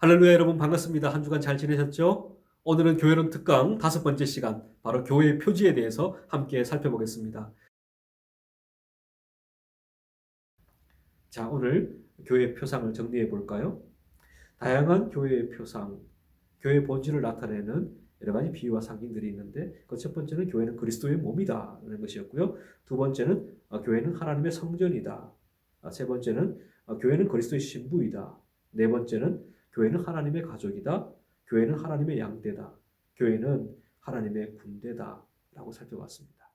할렐루야 여러분 반갑습니다. 한 주간 잘 지내셨죠? 오늘은 교회론 특강 5번째 시간 바로 교회의 표지에 대해서 함께 살펴보겠습니다. 자, 오늘 교회 표상을 정리해 볼까요? 다양한 교회의 표상, 교회의 본질을 나타내는 여러 가지 비유와 상징들이 있는데 그 첫 번째는 교회는 그리스도의 몸이다라는 것이었고요. 두 번째는 교회는 하나님의 성전이다. 세 번째는 교회는 그리스도의 신부이다. 네 번째는 교회는 하나님의 가족이다. 교회는 하나님의 양떼다. 교회는 하나님의 군대다라고 살펴봤습니다.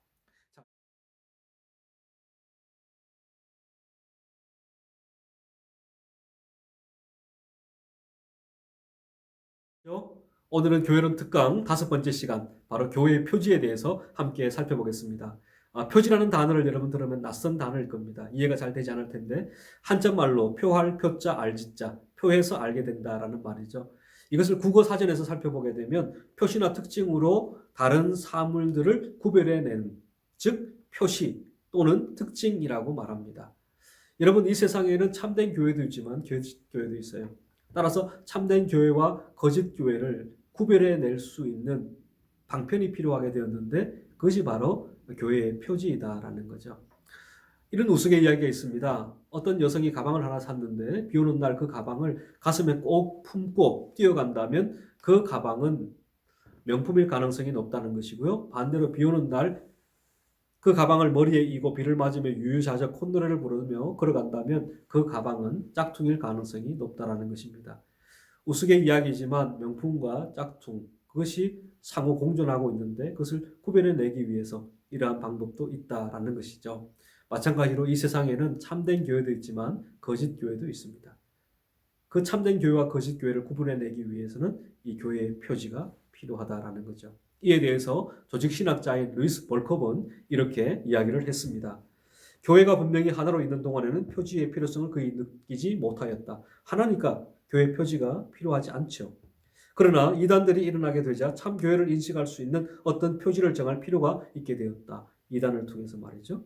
오늘은 교회론 특강 5번째 시간, 바로 교회의 표지에 대해서 함께 살펴보겠습니다. 표지라는 단어를 여러분 들으면 낯선 단어일 겁니다. 이해가 잘 되지 않을 텐데, 한자말로 표할, 표자, 알지자, 표해서 알게 된다라는 말이죠. 이것을 국어 사전에서 살펴보게 되면 표시나 특징으로 다른 사물들을 구별해내는, 즉 표시 또는 특징이라고 말합니다. 여러분, 이 세상에는 참된 교회도 있지만 거짓 교회도 있어요. 따라서 참된 교회와 거짓 교회를 구별해낼 수 있는 방편이 필요하게 되었는데 그것이 바로 교회의 표지이다라는 거죠. 이런 우스갯이야기가 있습니다. 어떤 여성이 가방을 하나 샀는데 비 오는 날 그 가방을 가슴에 꼭 품고 뛰어간다면 그 가방은 명품일 가능성이 높다는 것이고요. 반대로 비 오는 날 그 가방을 머리에 이고 비를 맞으며 유유자적 콧노래를 부르며 걸어간다면 그 가방은 짝퉁일 가능성이 높다는 것입니다. 우스갯이야기지만 명품과 짝퉁, 그것이 상호 공존하고 있는데 그것을 구별해내기 위해서 이러한 방법도 있다라는 것이죠. 마찬가지로 이 세상에는 참된 교회도 있지만 거짓 교회도 있습니다. 그 참된 교회와 거짓 교회를 구분해내기 위해서는 이 교회의 표지가 필요하다라는 거죠. 이에 대해서 조직신학자인 루이스 볼컵은 이렇게 이야기를 했습니다. 교회가 분명히 하나로 있는 동안에는 표지의 필요성을 거의 느끼지 못하였다. 하나니까 교회 표지가 필요하지 않죠. 그러나 이단들이 일어나게 되자 참 교회를 인식할 수 있는 어떤 표지를 정할 필요가 있게 되었다. 이단을 통해서 말이죠.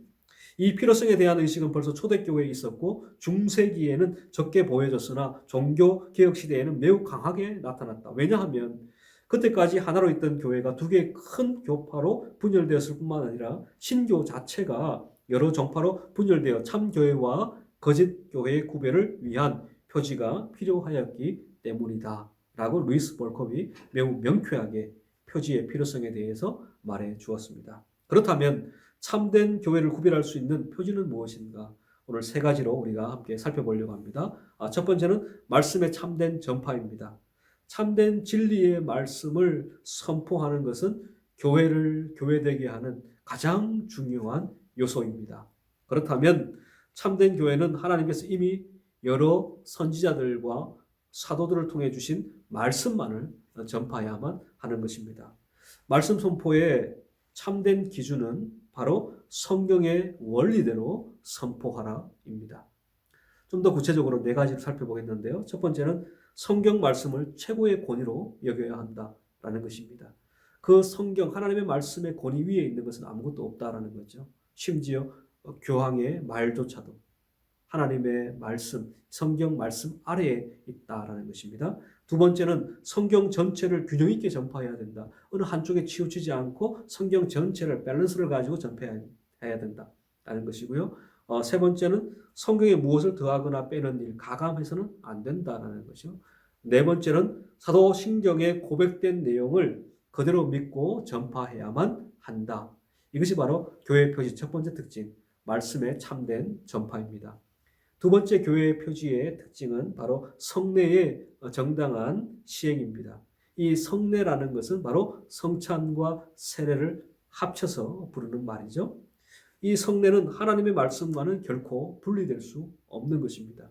이 필요성에 대한 의식은 벌써 초대교회에 있었고 중세기에는 적게 보여졌으나 종교개혁 시대에는 매우 강하게 나타났다. 왜냐하면 그때까지 하나로 있던 교회가 두 개의 큰 교파로 분열되었을 뿐만 아니라 신교 자체가 여러 정파로 분열되어 참교회와 거짓교회의 구별을 위한 표지가 필요하였기 때문이다. 라고 루이스 볼컵이 매우 명쾌하게 표지의 필요성에 대해서 말해 주었습니다. 그렇다면 참된 교회를 구별할 수 있는 표지는 무엇인가? 오늘 세 가지로 우리가 함께 살펴보려고 합니다. 첫 번째는 말씀의 참된 전파입니다. 참된 진리의 말씀을 선포하는 것은 교회를 교회되게 하는 가장 중요한 요소입니다. 그렇다면 참된 교회는 하나님께서 이미 여러 선지자들과 사도들을 통해 주신 말씀만을 전파해야만 하는 것입니다. 말씀 선포의 참된 기준은 바로 성경의 원리대로 선포하라입니다. 좀 더 구체적으로 네 가지를 살펴보겠는데요. 첫 번째는 성경 말씀을 최고의 권위로 여겨야 한다라는 것입니다. 그 성경 하나님의 말씀의 권위 위에 있는 것은 아무것도 없다라는 거죠. 심지어 교황의 말조차도 하나님의 말씀, 성경 말씀 아래에 있다라는 것입니다. 두 번째는 성경 전체를 균형 있게 전파해야 된다. 어느 한쪽에 치우치지 않고 성경 전체를 밸런스를 가지고 전파해야 된다라는 것이고요. 세 번째는 성경에 무엇을 더하거나 빼는 일, 가감해서는 안 된다라는 것이요. 네 번째는 사도신경에 고백된 내용을 그대로 믿고 전파해야만 한다. 이것이 바로 교회 표지 첫 번째 특징, 말씀의 참된 전파입니다. 두 번째 교회의 표지의 특징은 바로 성례의 정당한 시행입니다. 이 성례라는 것은 바로 성찬과 세례를 합쳐서 부르는 말이죠. 이 성례는 하나님의 말씀과는 결코 분리될 수 없는 것입니다.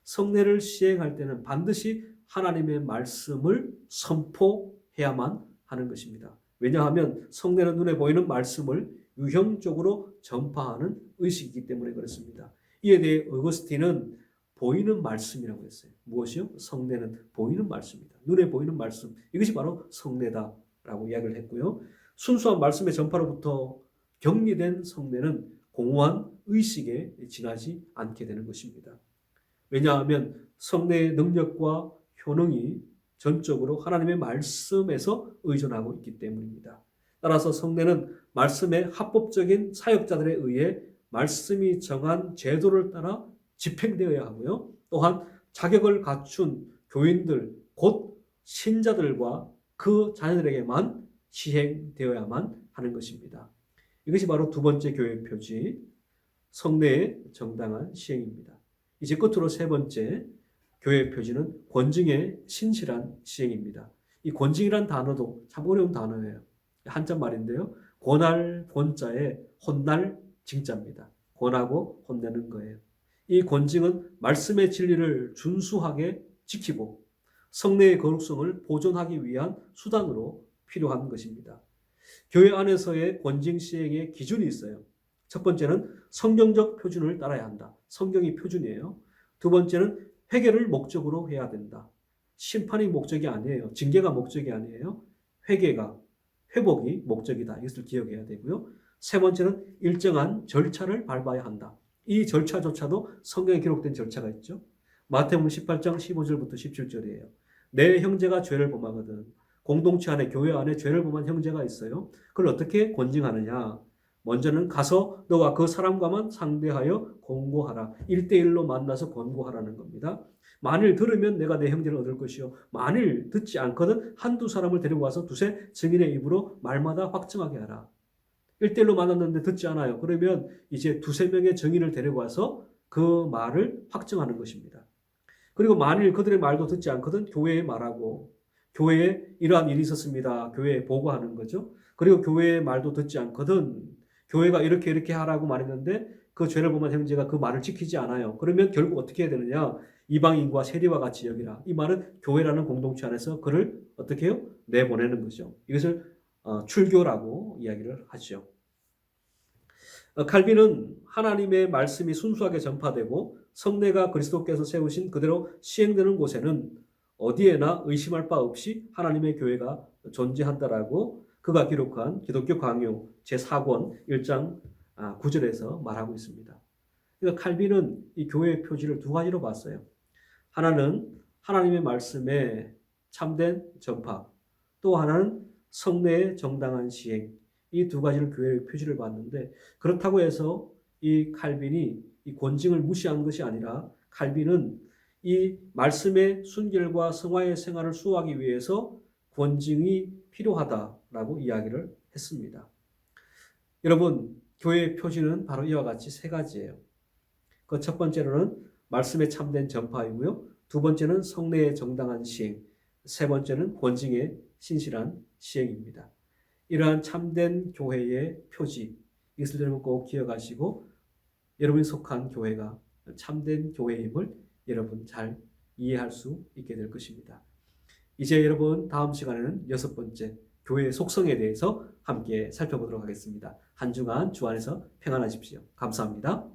성례를 시행할 때는 반드시 하나님의 말씀을 선포해야만 하는 것입니다. 왜냐하면 성례는 눈에 보이는 말씀을 유형적으로 전파하는 의식이기 때문에 그렇습니다. 이에 대해 어거스틴은 보이는 말씀이라고 했어요. 무엇이요? 성례는 보이는 말씀이다. 눈에 보이는 말씀. 이것이 바로 성례다라고 이야기를 했고요. 순수한 말씀의 전파로부터 격리된 성례는 공허한 의식에 지나지 않게 되는 것입니다. 왜냐하면 성례의 능력과 효능이 전적으로 하나님의 말씀에서 의존하고 있기 때문입니다. 따라서 성례는 말씀의 합법적인 사역자들에 의해 말씀이 정한 제도를 따라 집행되어야 하고요. 또한 자격을 갖춘 교인들, 곧 신자들과 그 자녀들에게만 시행되어야만 하는 것입니다. 이것이 바로 두 번째 교회 표지, 성례의 정당한 시행입니다. 이제 끝으로 세 번째 교회 표지는 권징의 신실한 시행입니다. 이 권징이란 단어도 참 어려운 단어예요. 한자 말인데요. 권할 권자에 혼날 징자입니다. 권하고 혼내는 거예요. 이 권징은 말씀의 진리를 준수하게 지키고 성례의 거룩성을 보존하기 위한 수단으로 필요한 것입니다. 교회 안에서의 권징 시행의 기준이 있어요. 첫 번째는 성경적 표준을 따라야 한다. 성경이 표준이에요. 두 번째는 회개를 목적으로 해야 된다. 심판이 목적이 아니에요. 징계가 목적이 아니에요. 회개가, 회복이 목적이다. 이것을 기억해야 되고요. 세 번째는 일정한 절차를 밟아야 한다. 이 절차조차도 성경에 기록된 절차가 있죠. 마태복음 18장 15절부터 17절이에요. 내 형제가 죄를 범하거든 공동체 안에 교회 안에 죄를 범한 형제가 있어요. 그걸 어떻게 권징하느냐? 먼저는 가서 너와 그 사람과만 상대하여 권고하라. 1대1로 만나서 권고하라는 겁니다. 만일 들으면 내가 내 형제를 얻을 것이요. 만일 듣지 않거든 한두 사람을 데리고 와서 두세 증인의 입으로 말마다 확증하게 하라. 1대1로 만났는데 듣지 않아요. 그러면 이제 두세 명의 증인을 데리고 와서 그 말을 확증하는 것입니다. 그리고 만일 그들의 말도 듣지 않거든 교회에 말하고 교회에 이러한 일이 있었습니다. 교회에 보고하는 거죠. 그리고 교회의 말도 듣지 않거든 교회가 이렇게 하라고 말했는데 그 죄를 범한 형제가 그 말을 지키지 않아요. 그러면 결국 어떻게 해야 되느냐? 이방인과 세리와 같이 여기라. 이 말은 교회라는 공동체 안에서 그를 어떻게 해요? 내보내는 거죠. 이것을 출교라고 이야기를 하죠. 칼빈은 하나님의 말씀이 순수하게 전파되고 성례가 그리스도께서 세우신 그대로 시행되는 곳에는 어디에나 의심할 바 없이 하나님의 교회가 존재한다라고 그가 기록한 기독교 강요 제4권 1장 9절에서 말하고 있습니다. 그러니까 칼빈은 이 교회의 표지를 두 가지로 봤어요. 하나는 하나님의 말씀의 참된 전파, 또 하나는 성례의 정당한 시행. 이 두 가지를 교회의 표지를 봤는데 그렇다고 해서 이 칼빈이 이 권징을 무시한 것이 아니라 칼빈은 이 말씀의 순결과 성화의 생활을 수호하기 위해서 권징이 필요하다라고 이야기를 했습니다. 여러분, 교회의 표지는 바로 이와 같이 세 가지예요. 그 첫 번째로는 말씀의 참된 전파이고요. 두 번째는 성례의 정당한 시행, 세 번째는 권징의 신실한 시행입니다. 이러한 참된 교회의 표지, 이것을 여러분 꼭 기억하시고 여러분이 속한 교회가 참된 교회임을 여러분 잘 이해할 수 있게 될 것입니다. 이제 여러분 다음 시간에는 여섯 번째 교회의 속성에 대해서 함께 살펴보도록 하겠습니다. 한 주간 주 안에서 평안하십시오. 감사합니다.